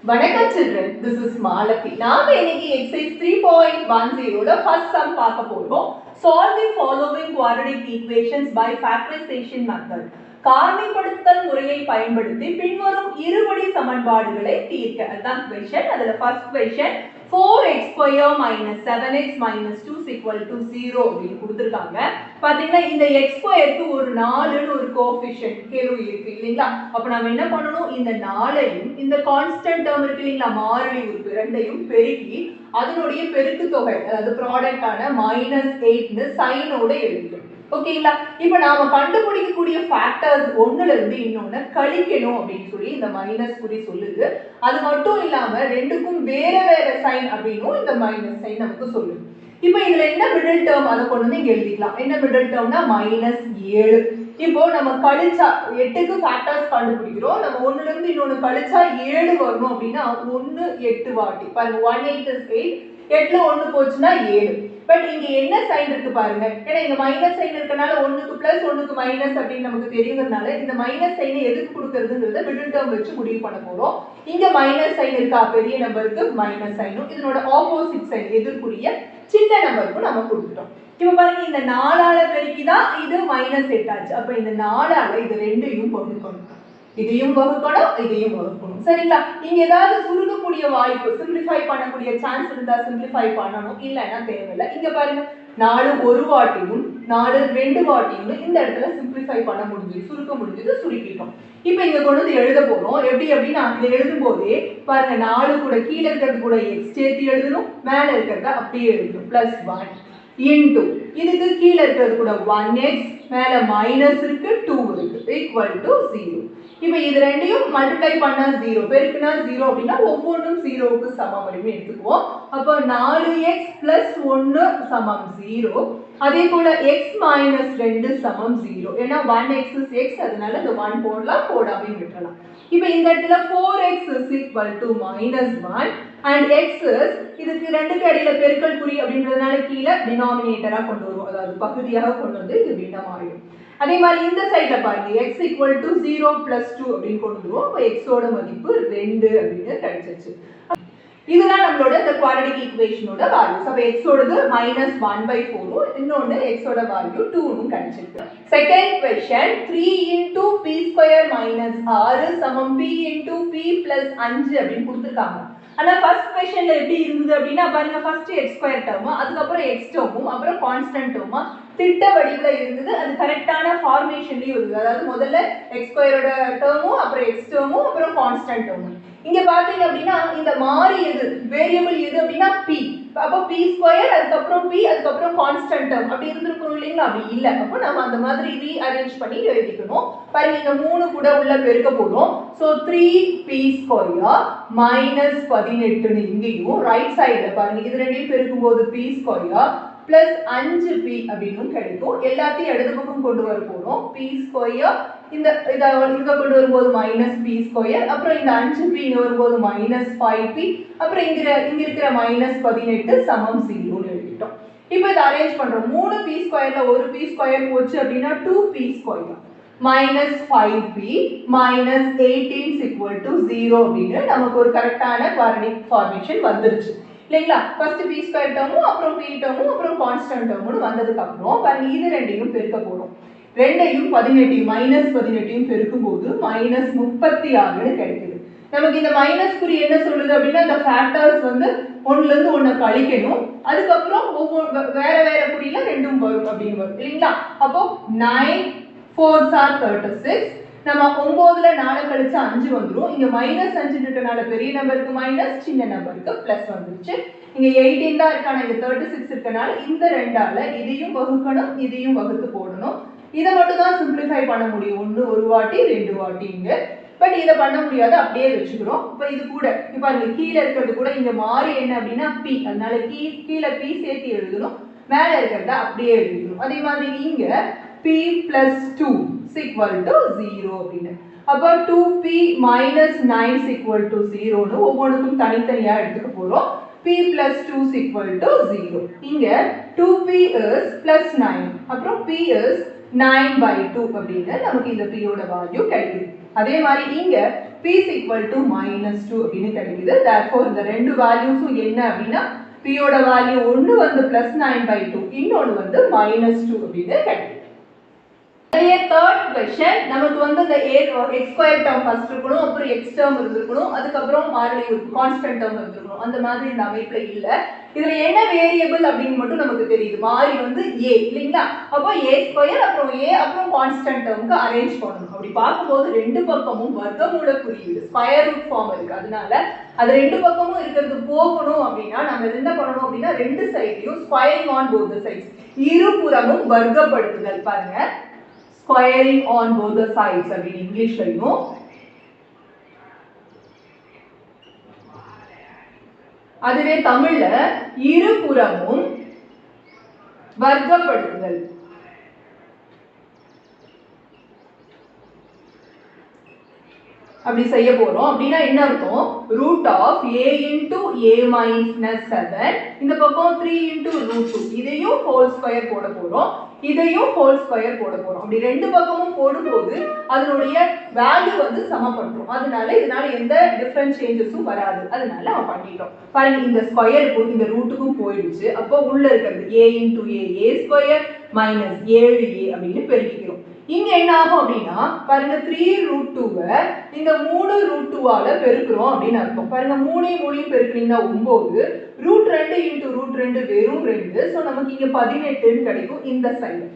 வணக்கம் children, this is Malati. நாம இன்னைக்கு exercise 3.10ல first sum பார்க்க போறோம். Solve the following quadratic equations by factorization method. காரணிப்படுத்தல் முறையை பயன்படுத்தி பின்வரும் இருபடி சமன்பாடுகளை தீர்க்க. அதான் question. அதுல first question 4x square minus 7x minus 2 is equal to 0 அப்படின்னு கொடுத்திருக்காங்க. பாத்தீங்கன்னா இந்த x ஸ்கொயருக்கு ஒரு 4 ன்னு ஒரு கோஎஃபிஷியன்ட் கேள்வி இருக்கு இல்லீங்களா? அப்ப நாம என்ன பண்ணனும்? இந்த 4ஐயும் இந்த கான்ஸ்டன்ட் டேர்ம் இருக்கு இல்லீங்களா? மாறிலி உறுப்பு ரெண்டையும் பெருக்கி அதனுடைய பெருக்கு தொகை அதாவது ப்ராடக்ட் ஆன -8 ன்னு சைனோட எழுதிக்கணும். ஓகேங்களா? இப்போ நாம கண்டுபிடிக்கக்கூடிய ஃபேக்டர்ஸ் ஒண்ணுல இருந்து இன்னொன்னு கழிக்கணும் அப்படின்னு சொல்லி இந்த மைனஸ் குறி சொல்லுது. அது மட்டும் இல்லாம ரெண்டுக்கும் வேற வேற சைன் அப்படினும் இந்த மைனஸ் சைன் நமக்கு சொல்லுது. இப்போ இதுல என்ன மிடில் டேர்ம் அத கொண்டு வந்து இங்க எழுதிக்கலாம். என்ன மிடில் டேர்ம்னா -7. இப்போ நம்ம கழிச்சா 8க்கு ஃபேக்டர்ஸ் கண்டுபிடிக்கிறோம். நம்ம ஒண்ணுல இருந்து இன்னொன்னு கழிச்சா 7 வரணும் அப்படினா 1 8 வாட்டி. பாருங்க 1 8 is 8. 8ல 1 போச்சுனா 7. பட் இங்க என்ன சைன் இருக்கு பாருங்க. ஏன்னா இங்க மைனஸ் சைன் இருக்கனால 1க்கு பிளஸ் 1க்கு மைனஸ் அப்படி நமக்கு தெரியும்ங்கறனால இந்த மைனஸ் சைனை எதுக்கு கொடுக்கிறதுங்கறத மிடில் டேர்ம் வச்சு முடிவு பண்ண போறோம். இங்க மைனஸ் சைன் இருக்கா பெரிய நம்பருக்கு மைனஸ் சைனும் இதனோட ஆப்போசிட் சைன் எதிர்க்குரிய சின்ன நம்பருக்கு நாம கொடுத்துட்டோம். இப்போ பாருங்க இந்த 4 ஆல பெருக்கி தான் இது -8 ஆச்சு. அப்ப இந்த 4 ஆல இது ரெண்டையும் வகுக்கணும். இதையும் வகுக்கணும் இதையும் வகுக்கணும். சரிங்களா? இங்க ஏதாவது சுருக்கக்கூடிய வாய்ப்பு சிம்பிளிஃபை பண்ணக்கூடிய சான்ஸ் இருந்தா சிம்பிளிஃபை பண்ணனும். இல்லனா தேவையில்லை. இங்க பாருங்க 4 ஒரு வாட்டியும் 4 2 வாட்டியும் இந்த இடத்துல சிம்பிளிஃபை பண்ண முடிஞ்சது. சுருக்க முடிஞ்சது சுருக்கிட்டோம். இப்போ இங்க கொண்டு வந்து எழுத போறோம். எப்படி அப்படினா இத எழுதும்போதே பாருங்க 4 கூட கீழ இருக்கிறது கூட x சேர்த்து எழுதணும். மேல இருக்கிறத அப்படியே எழுதணும். +1 into இதுக்கு கீழ இருக்கிறது கூட 1x மேல மைனஸ் இருக்கு 2 இருக்கு equal to 0. இப்போ இது ரெண்டையும் மல்டிப்ளை பண்ணா 0 பெருக்குனா 0 அப்படினா ஒவ்வொன்றும் 0 க்கு சமம் அப்படின்னு எடுத்துக்குவோம். அப்ப 4x + 1 சமம் 0. அதே போல x - 2 சமம் 0. ஏன்னா 1x is x அதனால இந்த 1 போடலாம் போடாம விட்டுறலாம். இப்போ இந்த இடத்துல 4x is equal to -1 and x is இதுக்கு ரெண்டுக்கு இடையில பெருக்கல் குறி அப்படின்றதனால கீழ டினாமினேட்டரா கொண்டு வருவோம். அதாவது பகுதியாக கொண்டு வந்து இது பின்னம் ஆயிடும். அதே மாதிரி இந்த சைடுல பாருங்க x = 0 + 2 அப்படினு கொண்டு வருவோம். அப்ப x ஓட மதிப்பு 2 அப்படினு கிடைச்சிருச்சு. இதுதான் நம்மளோட இந்த குவாட்ரடிக் ஈக்குவேஷனோட வேல்யூஸ். அப்ப x ஓடது -1/4 இன்னொன்னு x ஓட வேல்யூ 2 னு கிடைச்சிருக்கு. Second question 3 * p² - 6 p * p + 5 அப்படினு கொடுத்திருக்காங்க. ஆனா ஃபர்ஸ்ட் क्वेश्चनல எப்படி இருந்தது அப்படினா பாருங்க ஃபர்ஸ்ட் x² டேர்ம் அதுக்கு அப்புறம் x டேர்மும் அப்புறம் கான்ஸ்டன்ட் டேர்மா திட்ட வடிவில இருந்தது. அது கரெக்ட்டான ஃபார்மேஷன்லயே இருந்தது. அதாவது முதல்ல x² ஓட டேர்மும் அப்புறம் x டேர்மும் அப்புறம் கான்ஸ்டன்ட் டேர்மும். இங்க பாத்தீங்க அப்படினா இந்த மாறி எது வேரியபிள் எது அப்படினா p. அப்ப p² அதுக்கு அப்புறம் p அதுக்கு அப்புறம் கான்ஸ்டன்ட் டேர்ம் அப்படி இருந்திருக்கும் இல்லீங்களா? அப்படி இல்ல. அப்ப நாம அந்த மாதிரி ரீஅரேஞ்ச் பண்ணி எழுதிக்கணும். பாருங்க இந்த 3 கூட உள்ள பெருக்க போறோம். சோ 3p² -18 னு இங்கேயும் ரைட் சைடுல பாருங்க இது ரெண்டையும் பெருக்கும்போது p² plus 5p அப்படினும் கிடைக்கும். எல்லாத்தையும் இடது பக்கம் கொண்டு வர போறோம். p² இந்த இத இங்க கொண்டு வரும்போது -p², அப்புறம் இந்த 5p இங்க வரும்போது -5p, அப்புறம் இங்க இருக்கிற -18 சமம் 0 னு எழுதிட்டோம். இப்போ இத அரேஞ்ச் பண்றோம். 3p²ல ஒரு p² போச்சு அப்படினா 2p² -5p -18 = 0 அப்படினு நமக்கு ஒரு கரெக்ட்டான குவாட்ரடிக் ஃபார்மேஷன் வந்துருச்சு. இல்லைங்களா? ஃபர்ஸ்ட் p² டேர்மும் அப்புறம் p டேர்மும் அப்புறம் கான்ஸ்டன்ட் டேர்மும் வந்ததுக்கு அப்புறம் பாருங்க இது ரெண்டையும் பெருக்க போறோம். ரெண்டையும் 18 -18 பெருக்கும்போது -36 னு கிடைக்குது. நமக்கு இந்த மைனஸ் குறி என்ன சொல்லுது அப்படினா இந்த ஃபேக்டர்ஸ் வந்து ஒண்ணுல இருந்து ஒண்ண கழிக்கணும். அதுக்கு அப்புறம் வேற வேற குறியில ரெண்டும் வரும் அப்படினு வரும். இல்லீங்களா? அப்போ 9 4s are 36. நம்ம 9ல 4 கழிச்சா 5 வந்துரும். இங்க -5 இருக்கனால பெரிய நம்பருக்கு மைனஸ் சின்ன நம்பருக்கு பிளஸ் வந்துருச்சு. இங்க 18 தான் இருக்கான இங்க 36 இருக்கனால இந்த ரெண்டால இதையும் வகுக்கணும் இதையும் வகுத்து போடணும். இத மட்டும் தான் சிம்பிளிஃபை பண்ண முடியும். 1 ஒரு வாட்டி 2 வாட்டி இங்க. பட் இத பண்ண முடியாது அப்படியே வெச்சுக்கிறோம். இப்போ இது கூட இப்ப பாருங்க கீழ இருக்கிறது கூட இங்க மாறி என்ன அப்படினா p. அதனால கீழ p சேர்த்து எழுதணும். மேல இருக்கிறத அப்படியே எழுதிக்கணும். அதே மாதிரி இங்க p + 2 = 0 அப்படினு. அப்ப 2p - 9 = 0 னு ஒவ்வொண்ணுக்கும் தனித்தனியா எடுத்துக்க போறோம். p + 2 = 0. இங்க 2p is +9 அப்புறம் p is 9/2 அப்படினு நமக்கு இந்த p ஓட வேல்யூ கிடைக்குது. அதே மாதிரி இங்க p is equal to -2 அப்படின்னு கிடைக்குது. therefore இந்த ரெண்டு வேல்யூஸும் என்ன அப்படின்னா p ஓட வேல்யூ ஒன்னு வந்து +9/2 இன்னொன்னு வந்து -2 அப்படின்னு கிடைக்குது. third question நமக்கு வந்து இந்த x square term first இருக்கணும், அப்புறம் x term இருந்திருக்கணும், அதுக்கு அப்புறம் மாறிலி ஒரு கான்ஸ்டன்ட் term இருந்திருக்கணும். அந்த மாதிரி இந்த அமைப்புல இல்ல. இதுல என்ன வேரியபிள் அப்படினு மட்டும் நமக்கு தெரியுது. மாறி வந்து a இல்லீங்களா? அப்போ a ஸ்கொயர் அப்புறம் a அப்புறம் கான்ஸ்டன்ட் டேர்முக்கு அரேஞ்ச் பண்ணனும். அப்படி பாக்கும்போது ரெண்டு பக்கமும் வர்க்கமூல குறியீடு ஸ்கொயர் ரூட் ஃபார்ம் இருக்கு. அதனால அது ரெண்டு பக்கமும் இருக்கிறது போகணும் அப்படினா நம்ம என்ன பண்ணனும் அப்படினா ரெண்டு சைடையும் squaring on both the sides இருபுறமும் வர்க்கப்படுத்துதல் பாருங்க. squaring on both the sides அப்படினு இங்கிலீஷ்லயும் அதுவே தமிழ்ல இருபுறமும் வர்க்கப்படுத்துதல். அப்படி செய்ய போறோம். அப்படினா என்ன அர்த்தம்? root of a into a minus 7 இந்த பக்கம் 3 into root 2 இதையும் whole square போட போறோம். இதையும் whole square போட போறோம். அப்படி ரெண்டு பக்கமும் போடும்போது அதனுடைய வேல்யூ வந்து சமப்படுத்தும். அதனால இதனால எந்த டிஃபரன்ஸ் சேஞ்சஸும் வராது. அதனால நம்ம பண்ணிட்டோம். பாருங்க இந்த ஸ்கொயருக்கு இந்த ரூட்டுக்கும் போயிடுச்சு. அப்போ உள்ள இருக்கிறது a into a square minus 7a அப்படின்னு பெருக்கிக்கிறோம். இங்க என்ன ஆகும் அப்படினா பாருங்க 3√2 இந்த 3√2ஆல பெருக்குறோம் அப்படினு அர்த்தம். பாருங்க 3 பெருக்குனீங்கன்னா 9 √2 into √2 வெறும் 2. சோ நமக்கு இங்க 18 ன்னு கிடைக்கும் இந்த சைடு.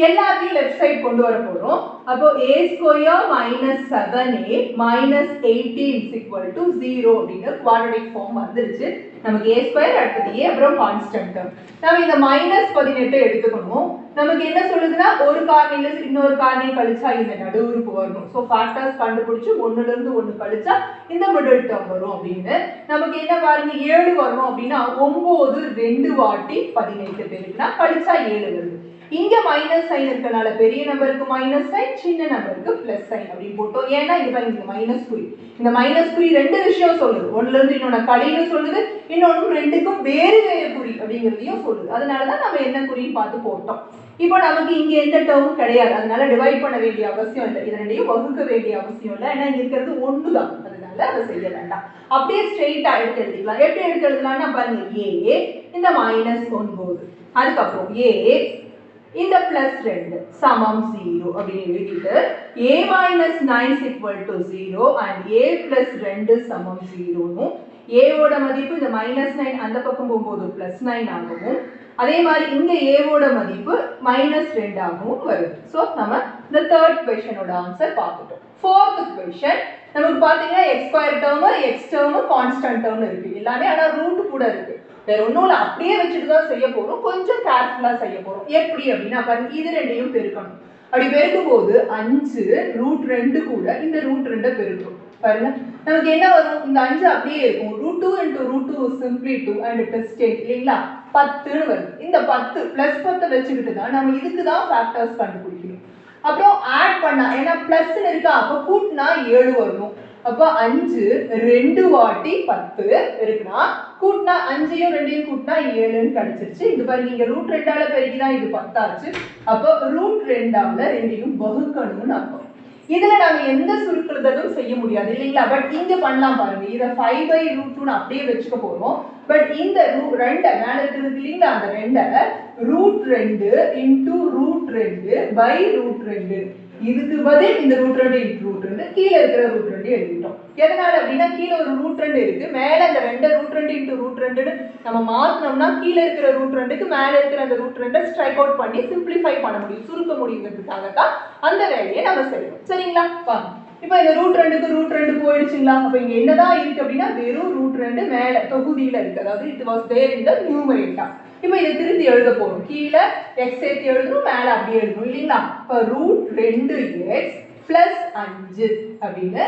எல்லாத்தையும் லெஃப்ட் சைடு கொண்டு வர போறோம். அப்போ a square minus 7a minus 18 is equal to 0 அப்படிங்கிற குவாட்ரடிக் ஃபார்ம் வந்துருச்சு. நமக்கு a square அடுத்தது a அப்புறம் கான்ஸ்டன்ட் டேர்ம். நாம இந்த -18 எடுத்துக்கணும். நமக்கு என்ன சொல்லுதுன்னா ஒரு காரணில இன்னொரு காரணி கழிச்சா இந்த நடுவுறுப்பு வரணும். சோ ஃபேக்டர்ஸ் கண்டுபிடிச்சு 1ல இருந்து 1 கழிச்சா இந்த மிடில் டேர்ம் வரும் அப்படின்னு. நமக்கு என்ன பாருங்க 7 வரணும் அப்படினா 9 2 வாட்டி 18 பெருக்கினா கழிச்சா 7 வருது. இங்க மைனஸ் சைன் இருக்கனால பெரிய நம்பருக்கு மைனஸ் சைன், சின்ன நம்பருக்கு பிளஸ் சைன் அப்படி போட்டோம். ஏன்னா இங்க பாருங்க மைனஸ் குறி. இந்த மைனஸ் குறி ரெண்டு விஷயம் சொல்லுது. ஒண்ணுல இருந்து இன்னொன்னு கழின்னு சொல்லுது, இன்னொன்னு ரெண்டுக்கும் வேறு வேறு குறி அப்படிங்கறதையும் சொல்லுது. அதனால தான் நம்ம என்ன குறின்னு பார்த்து போட்டோம். இப்போ நமக்கு இங்க எந்த டேர்மும் கிடையாது. அதனால டிவைட் பண்ண வேண்டிய அவசியம் இல்லை. இது ரெண்டையும் வகுக்க வேண்டிய அவசியம் இல்லை. ஏன்னா இங்க இருக்கிறது ஒன்று தான். அதனால அதை செய்ய வேண்டாம். அப்படியே ஸ்ட்ரெயிட்டா எடுத்து எழுதிக்கலாம். எப்படி எடுத்து எழுதலாம்னா பாருங்க a இந்த -9 அதுக்கப்புறம் a இந்த +2 சமம் 0 அப்படின்னு எழுதிட்டு a - 9 is equal to 0 and a + 2 சமம் 0 னும் a ஓட மதிப்பு இந்த -9 அந்த பக்கம் போகும்போது +9 ஆகவும் அதே மாதிரி இங்க a ஓட மதிப்பு -2 ஆகவும் வருது. சோ நம்ம இந்த third question ஓட ஆன்சர் பார்த்துட்டோம். fourth question நமக்கு பாத்தீங்கன்னா x² term, x term, constant term இருக்கு. எல்லாமே ஆனா ரூட் கூட இருக்கு. வேற ஒண்ணும் இல்ல, அப்படியே வச்சுட்டு தான் செய்ய போறோம். கொஞ்சம் கேர்ஃபுல்லா செய்ய போறோம். எப்படி அப்படின்னா பாருங்க இது ரெண்டையும் பெருக்கணும். அப்படி பெருக்கும்போது 5 √2 கூட இந்த √2 பெருக்கணும். பாருங்க நமக்கு என்ன வரும்? இந்த 5 அப்படியே இருக்கும். √2 into √2 is simply 2 and it is 10 இல்லைங்களா? 10 ன்னு வருது. இந்த 10 +10 வச்சுக்கிட்டு தான் நம்ம இதுக்கு தான் ஃபேக்டர்ஸ் கண்டுபிடிக்கணும். அப்புறம் ஆட் பண்ணா ஏன்னா பிளஸ் இருக்கா, அப்ப கூட்டினா 7 வரணும். அப்ப 5 2 வாட்டி 10 இருக்குன்னா கூட்டினா 5ஐயும் 2ஐயும் கூட்டினா 7ன்னு கிடைச்சிருச்சு. இது பாருங்க இங்க √2ஆல பெருக்கிதான் இது 10 ஆச்சு. அப்ப √2ஆல 2ஐயும் வகுக்கணும்னு அர்த்தம். இதுல நாம எந்த சுருக்குறதும் செய்ய முடியாது இல்லைங்களா? பட் இங்க பண்ணலாம் பாருங்க. இத 5/√2 அப்படியே வச்சுக்க போறோம். பட் இந்த 2 மேல இருக்குது இல்லைங்களா? அந்த 2 √2 into √2/√2 இதுக்கு பதில் இந்த √2 into √2 கீழ இருக்கிற √2 எழுதிட்டோம். எதனால அப்படின்னா கீழ ஒரு √2 இருக்கு, மேல அந்த 2 √2 into √2 நம்ம மாத்தனோம்னா கீழ இருக்கிற √2க்கு மேல இருக்கிற அந்த √2 ஸ்ட்ரைக் அவுட் பண்ணி சிம்பிளிஃபை பண்ண முடியும், சுருக்க முடியுங்கிறதுக்காக தான் அந்த வேலையை நம்ம செய்யறோம். சரிங்களா? வாங்க இப்போ இந்த √2க்கு √2 போயிடுச்சுங்களா? அப்ப இங்க என்னதான் இருக்கு அப்படின்னா வெறும் √2 மேல தொகுதியில இருக்கு. அதாவது it was there in the numerator. இப்போ இதை திருத்தி எழுத போறோம். கீழ x சேர்த்து எழுதணும், மேல அப்படியே எழுதணும் இல்லைங்களா? இப்போ √2x + 5 அப்படின்னு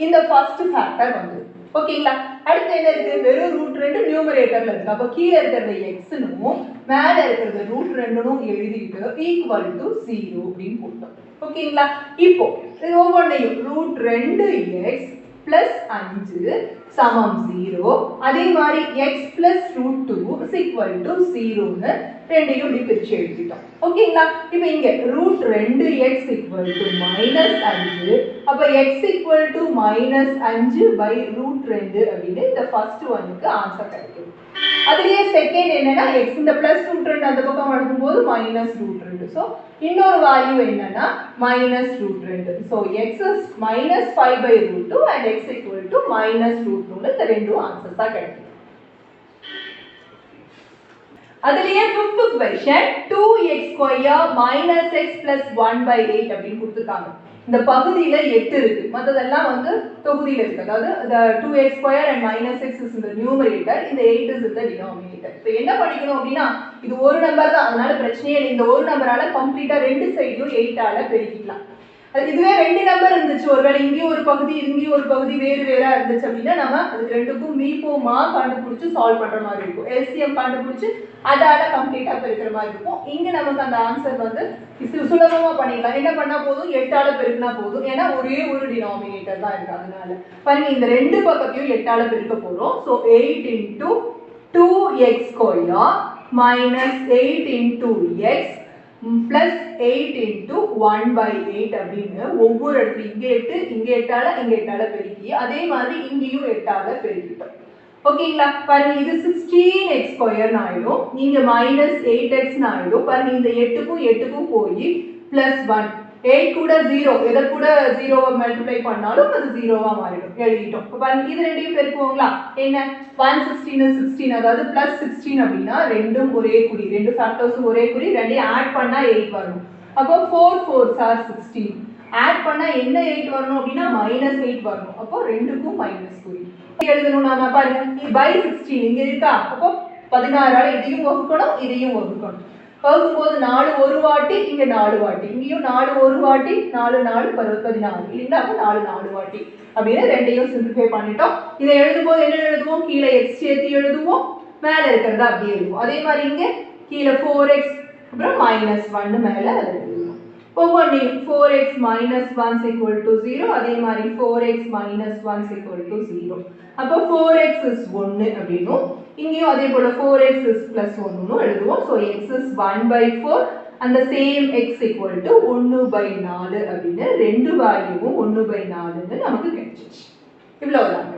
இந்த ஃபர்ஸ்ட் ஃபேக்டர் வந்து ஓகேங்களா? அடுத்து என்ன இருக்கு? வெறும் √2 நியூமரேட்டர்ல இருக்கு. அப்ப கீழ இருக்கிறது x னும் மேல இருக்கிறது √2 னும் எழுதிட்டு ஈக்குவல் டு 0 அப்படின்னு போட்டோம். ஓகேங்களா? இப்போ இது ஒவ்வொன்றையும் √2x plus 5 சமம் 0. அதே மாதிரி x plus root 2 is equal to 0 னு ரெண்டையும் இப்படி பிரிச்சு எழுதிட்டோம். ஓகேங்களா? இப்போ இங்க root 2x equal to minus 5. அப்ப x equal to minus 5 by root 2 அப்படின்னு இந்த first oneக்கு ஆன்சர் கிடைக்கும். அதுலயே செகண்ட் என்னன்னா x இந்த plus root 2 அந்த பக்கம் எடுக்கும்போது minus root 2. So இன்னொரு வேல்யூ என்னன்னா minus root 2. So x is minus 5 by root 2 and x equal to minus root 2 னு இந்த ரெண்டு ஆன்சர்ஸா கிடைக்கும். அதுலயே fifth question 2x square minus x plus 1 by 8 அப்படினு கொடுத்திருக்காங்க. இந்த பகுதியில 8 இருக்கு. மத்ததெல்லாம் வந்து தொகுதியில இருக்கு. அதாவது the 2x square and minus x is in the numerator, இந்த 8 is in the denominator. இப்போ என்ன படிக்கணும் அப்படினா இது ஒரு நம்பர் தான். அதனால பிரச்சனையே இல்லை. இந்த ஒரு நம்பரால கம்ப்ளீட்டா ரெண்டு சைடும் 8 ஆல பெருக்கிக்கலாம். இதுவே ரெண்டு நம்பர் இருந்துச்சு, ஒருவேளை இங்கேயும் ஒரு பகுதி இங்கேயும் ஒரு பகுதி வேறு வேறா இருந்துச்சு அப்படின்னா நம்ம அதுக்கு ரெண்டுக்கும் மீப்போமா கண்டுபிடிச்சு சால்வ் பண்ற மாதிரி இருக்கும். எல்சிஎம் கண்டுபிடிச்சு அதால கம்ப்ளீட்டா பெருக்கிற மாதிரி இருக்கும். இங்க நமக்கு அந்த ஆன்சர் வந்து சுலபமா பண்ணிடலாம். என்ன பண்ணா போதும், 8 ஆல பெருக்கினா போதும். ஏன்னா ஒரே ஒரு டினாமினேட்டர் தான் இருக்கு. அதனால பாருங்க இந்த ரெண்டு பக்கத்தையும் 8 ஆல பெருக்க போறோம். So 8 into 2x square minus 8 into x plus 8 into 1 by 8 அப்படின்னு ஒவ்வொரு இடத்துல இங்க 8 இங்க 8 ஆல இங்க 8 ஆல பெருக்கி அதே மாதிரி இங்கேயும் 8 ஆல பெருக்கிட்டோம். ஓகேங்களா? பாருங்க இது 16x square ஆயிடும், இங்க minus 8x ஆயிடும். பாருங்க இந்த 8க்கும் 8க்கும் போய் plus 1 8 கூட 0 எதை கூட 0 மல்டிப்ளை பண்ணாலும் அது 0வா மாறிடும். எழுதிட்டோம். இப்போ பாருங்க இது ரெண்டையும் பெருக்குவோங்களா? என்ன 116 16 அதாவது plus 16 அப்படின்னா ரெண்டும் ஒரே குறி, ரெண்டு ஃபேக்டர்ஸும் ஒரே குறி, ரெண்டையும் ஆட் பண்ணா 8 வரணும். அப்போ 4 4s are 16. ஆட் பண்ணா என்ன 8 வரணும் அப்படின்னா -8 வரணும். அப்போ ரெண்டுக்கும் மைனஸ் குறி எழுதணும். நாம பாருங்க by 16 இங்க இருக்கா? அப்போ 16 ஆல இதையும் வகுக்கணும் இதையும் வகுக்கணும். வகுக்கும்போது 4 ஒரு வாட்டி இங்க 4 வாட்டி இங்கேயும் 4 ஒரு வாட்டி 4 4 16 இல்லைங்களா? அப்போ 4 4 வாட்டி அப்படின்னு ரெண்டையும் சிம்பிளிஃபை பண்ணிட்டோம். இதை எழுதும்போது என்ன எழுதுவோம்? கீழே x சேர்த்து எழுதுவோம், மேலே இருக்கிறதா அப்படியே எழுதுவோம். அதே மாதிரி இங்க கீழே 4x அப்புறம் -1 மேலே எழுதுவோம். ஒவ்வொன்றையும் 4x minus 1 equal to 0, அதே மாதிரி 4x minus 1 equal to 0. அப்போ 4x is 1 அப்படின்னும் இங்கேயும் அதே போல 4x is plus 1 எழுதுவோம். So x is 1 by 4 and the same x equal to 1 by 4 அப்படின்னு ரெண்டு வேல்யூவும் 1 by 4 நமக்கு கிடைச்சிச்சு. இவ்வளவுதாங்க.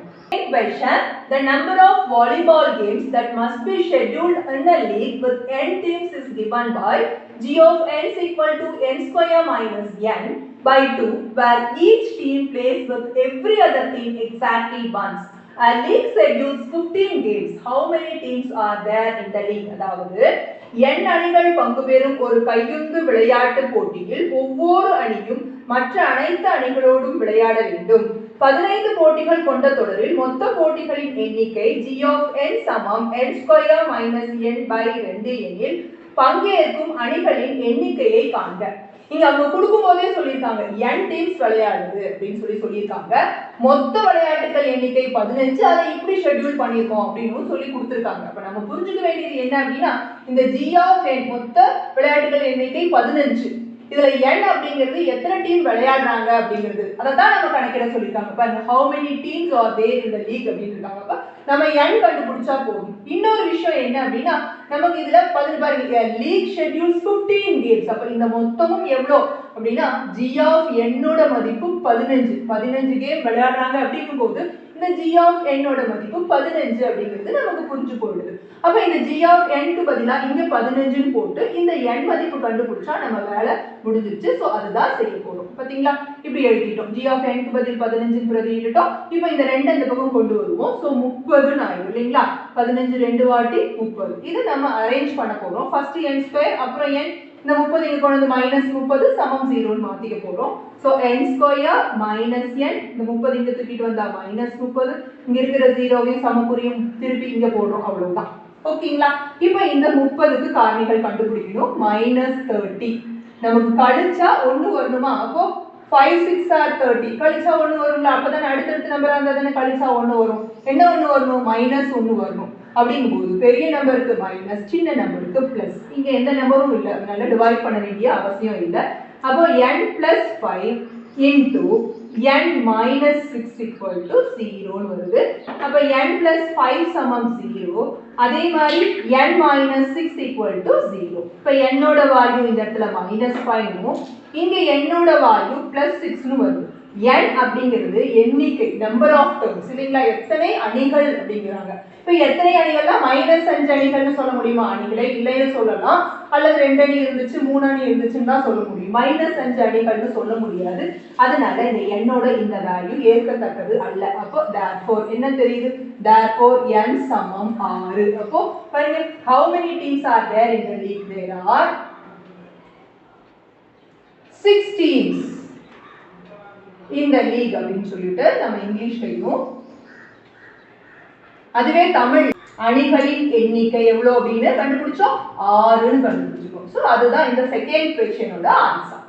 Question: the number of volleyball games that must be scheduled in a league with n teams is given by g of n is equal to n square minus n by 2, where each team plays with every other team exactly once. A league schedules 15 games. How many teams are there in the league? அதாவது n அணிகள் பங்கு பெறும் ஒரு கையுந்து விளையாட்டு போட்டியில் ஒவ்வொரு அணியும் மற்ற அனைத்து அணிகளோடும் விளையாட வேண்டும். 15 போட்டிகள் கொண்ட தொடரில் மொத்த போட்டிகளின் எண்ணிக்கை g of n சமம் n square minus n by 2 எனில் பங்கேற்கும் அணிகளின் எண்ணிக்கையை காண்க. இங்க அவங்க கொடுக்கும் போதே சொல்லியிருக்காங்க n டீம்ஸ் விளையாடுது அப்படின்னு சொல்லியிருக்காங்க. மொத்த விளையாட்டுகள் எண்ணிக்கை 15, அதை இப்படி ஷெட்யூல் பண்ணியிருக்கோம் அப்படின்னு சொல்லி கொடுத்துருக்காங்க. அப்ப நம்ம புரிஞ்சுக்க வேண்டியது என்ன அப்படின்னா இந்த g of n மொத்த விளையாட்டுகள் எண்ணிக்கை 15, இதுல n அப்படிங்கிறது எத்தனை டீம் விளையாடுறாங்க அப்படிங்கிறது அதை தான் நம்ம கணக்கிட சொல்லியிருக்காங்க. பாருங்க how many teams are there in the league அப்படின்னு இருக்காங்க. அப்ப நம்ம n கண்டுபிடிச்சா போதும். இன்னொரு விஷயம் என்ன அப்படின்னா நமக்கு இதுல 15 பாருங்க லீக் ஷெட்யூல்ஸ் 15 கேம்ஸ். அப்ப இந்த மொத்தமும் எவ்வளோ அப்படின்னா g of n ஓட மதிப்பு 15 கேம் விளையாடுறாங்க அப்படிங்கும் போது இந்த g of n ஓட மதிப்பு 15 அப்படிங்கிறது நமக்கு புரிஞ்சு போயிடுது. அப்ப இந்த g of n க்கு பதிலா இங்க 15 ன்னு போட்டு இந்த n மதிப்பு கண்டுபிடிச்சா நம்ம வேலை முடிஞ்சிருச்சு. சோ அதுதான் செய்ய போறோம். பாத்தீங்களா? இப்படி எழுதிட்டோம். g of n க்கு பதில் 15 ன்னு பிரதியிட்டோம். இப்போ இந்த 2 அந்த பக்கம் கொண்டு வருவோம். சோ 30 ன்னு ஆயிடும் இல்லைங்களா? 15 2 வாட்டி 30. இது நம்ம அரேஞ்ச் பண்ண போறோம். ஃபர்ஸ்ட் n ஸ்கொயர் அப்புறம் n இந்த 30 இங்க கொண்டு வந்து -30 சமம் 0 ன்னு மாத்திக்க போறோம். So n square minus n இந்த 30 இங்க தூக்கிட்டு வந்தா -30 இங்க இருக்கிற 0வையும் சமக்குறியும் திருப்பி இங்க போடுறோம். அவ்வளவுதான். ஓகேங்களா? இப்போ இந்த 30க்கு காரணிகள் கண்டுபிடிக்கணும். -30 நமக்கு கழிச்சா 1 வரணுமா? அப்போ 5 6 are 30 கழிச்சா 1 வரும்ல? அப்பதான் அடுத்தடுத்த நம்பரா இருந்தா தானே கழிச்சா 1 வரும். என்ன 1 வரணும்? -1 வரணும். அப்படிங்கும்போது பெரிய நம்பருக்கு மைனஸ், சின்ன நம்பருக்கு பிளஸ். இங்க எந்த நம்பரும் இல்லை, அதனால டிவைட் பண்ண வேண்டிய அவசியம் இல்லை. அப்போ n plus 5 into n minus 6 equal to 0 ன்னு வருது. அப்ப n plus 5 சமம் 0. அதே மாதிரி n minus 6 equal to 0. இப்ப n ஓட வேல்யூ இந்த இடத்துல minus 5 னும் இங்க n ஓட வேல்யூ plus 6 னு வருது. n அப்படிங்கிறது எண்ணிக்கை நம்பர் ஆஃப் டர்ம்ஸ் இல்லைங்களா, எத்தனை அணிகள் அப்படிங்கிறாங்க. இப்போ எத்தனை அணிகள்னா மைனஸ் 5 அணிகள்னு சொல்ல முடியுமா, அணிகளே இல்லைன்னு சொல்லலாம், அல்லது 2 அணி இருந்துச்சு 3 அணி இருந்துச்சுன்னு தான் சொல்ல முடியும். மைனஸ் 5 அணிகள்னு சொல்ல முடியாது. அதனால இந்த எண்ணோட இந்த வேல்யூ ஏற்கத்தக்கது அல்ல. அப்போ therefore என்ன தெரியுது, therefore n சமம் 6. அப்போ பாருங்க, how many teams are there in the league? There are 6 teams in the league அப்படின்னு சொல்லிட்டு நம்ம இங்கிலீஷ்லயும், அதுவே தமிழ் அணிகளின் எண்ணிக்கை எவ்வளவு அப்படின்னு கண்டுபிடிச்சோம், 6ன்னு கண்டுபிடிச்சிருக்கோம். ஸோ அதுதான் இந்த செகண்ட் क्वेश्चनோட ஆன்சர்.